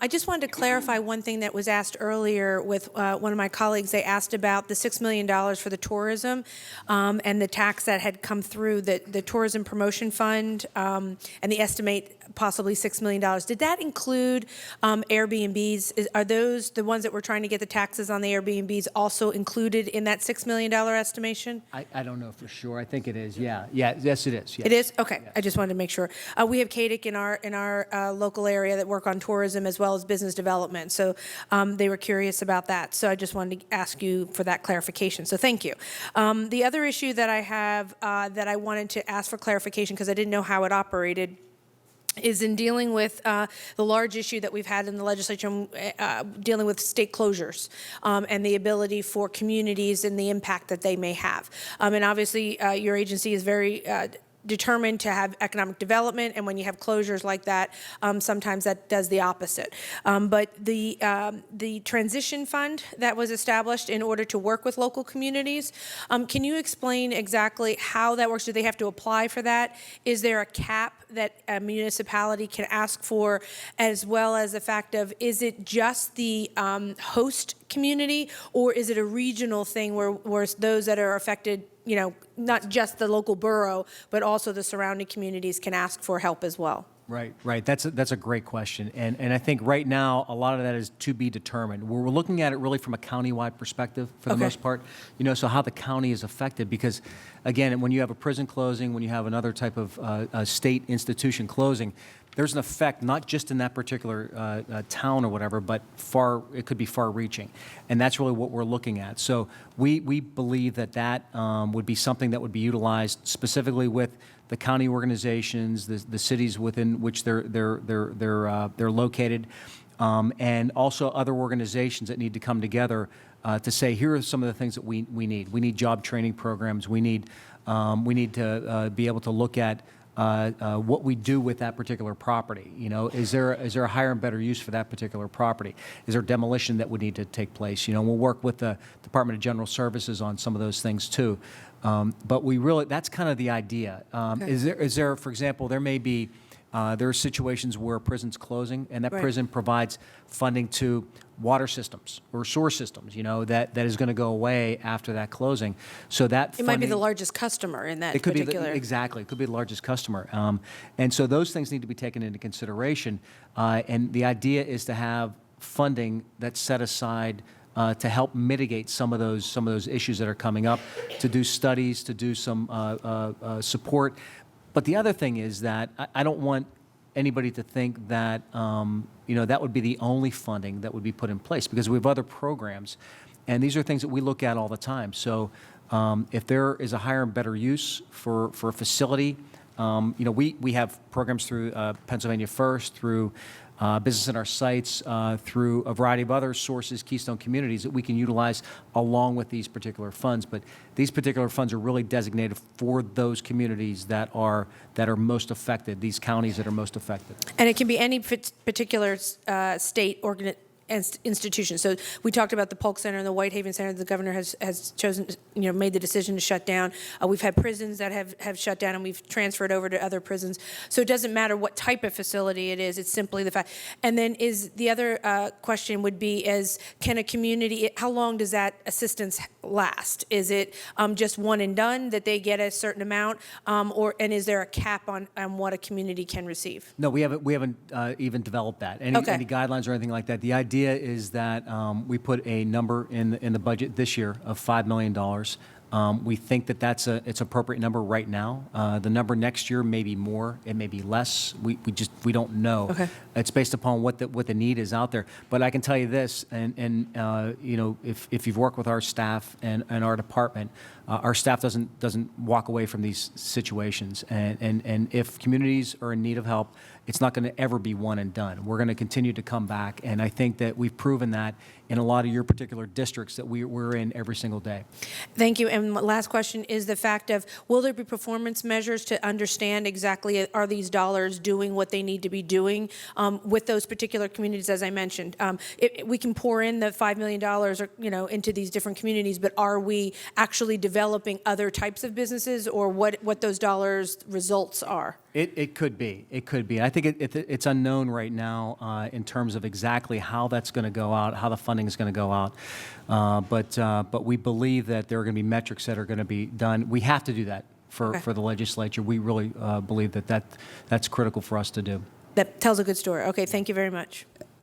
I just wanted to clarify one thing that was asked earlier with one of my colleagues. They asked about the $6 million for the tourism and the tax that had come through the Tourism Promotion Fund and the estimate possibly $6 million. Did that include Airbnbs? Are those the ones that we're trying to get the taxes on the Airbnbs also included in that $6 million estimation? I don't know for sure. I think it is. Yeah. Yes, it is. Yes. It is? Okay. Yes. I just wanted to make sure. We have CADIC in our local area that work on tourism as well as business development. So they were curious about that. So I just wanted to ask you for that clarification. So thank you. The other issue that I have that I wanted to ask for clarification because I didn't know how it operated is in dealing with the large issue that we've had in the legislature dealing with state closures and the ability for communities and the impact that they may have. And obviously your agency is very determined to have economic development, and when you have closures like that, sometimes that does the opposite. But the transition fund that was established in order to work with local communities, can you explain exactly how that works? Do they have to apply for that? Is there a cap that a municipality can ask for, as well as the fact of, is it just the host community, or is it a regional thing where those that are affected, you know, not just the local borough, but also the surrounding communities can ask for help as well? Right. That's a great question, and I think right now a lot of that is to be determined. We're looking at it really from a countywide perspective for the most part. You know, so how the county is affected, because again, when you have a prison closing, when you have another type of state institution closing, there's an effect not just in that particular town or whatever, but it could be far-reaching, and that's really what we're looking at. So we believe that would be something that would be utilized specifically with the county organizations, the cities within which they're located, and also other organizations that need to come together to say, here are some of the things that we need. We need job training programs. We need to be able to look at what we do with that particular property. You know, is there a higher and better use for that particular property? Is there demolition that would need to take place? You know, we'll work with the Department of General Services on some of those things too. But that's kind of the idea. Okay. Is there, for example, there may be, there are situations where a prison's closing and that prison provides funding to water systems or sewer systems, you know, that is going to go away after that closing. So that it might be the largest customer in that particular. Exactly. It could be the largest customer. And so those things need to be taken into consideration. And the idea is to have funding that's set aside to help mitigate some of those issues that are coming up, to do studies, to do some support. But the other thing is that I don't want anybody to think that you know, that would be the only funding that would be put in place, because we have other programs, and these are things that we look at all the time. So if there is a higher and better use for a facility, you know, we have programs through Pennsylvania First, through Business in Our Sites, through a variety of other sources, Keystone Communities, that we can utilize along with these particular funds. But these particular funds are really designated for those communities that are most affected, these counties that are most affected. And it can be any particular state institution. So we talked about the Polk Center and the Whitehaven Center. The governor has chosen, you know, made the decision to shut down. We've had prisons that have shut down, and we've transferred over to other prisons. So it doesn't matter what type of facility it is. It's simply the fact. And then the other question would be can a community, how long does that assistance last? Is it just one and done, that they get a certain amount, and is there a cap on what a community can receive? No, we haven't even developed that. Any guidelines or anything like that. The idea is that we put a number in the budget this year of $5 million. We think that it's an appropriate number right now. The number next year may be more, it may be less. We don't know. Okay. It's based upon what the need is out there. But I can tell you this, and you know, if you've worked with our staff and our department, our staff doesn't walk away from these situations. And if communities are in need of help, it's not going to ever be one and done. We're going to continue to come back, and I think that we've proven that in a lot of your particular districts that we're in every single day. Thank you. And And my last question is the fact of, will there be performance measures to understand exactly, are these dollars doing what they need to be doing with those particular communities, as I mentioned? We can pour in the $5 million or, into these different communities, but are we actually developing other types of businesses, or what those dollars results are? It could be. It could be. I think it's unknown right now in terms of exactly how that's going to go out, how the funding is going to go out. But we believe that there are going to be metrics that are going to be done. We have to do that for the legislature. We really believe that's critical for us to do. That tells a good story. Okay, thank you very much.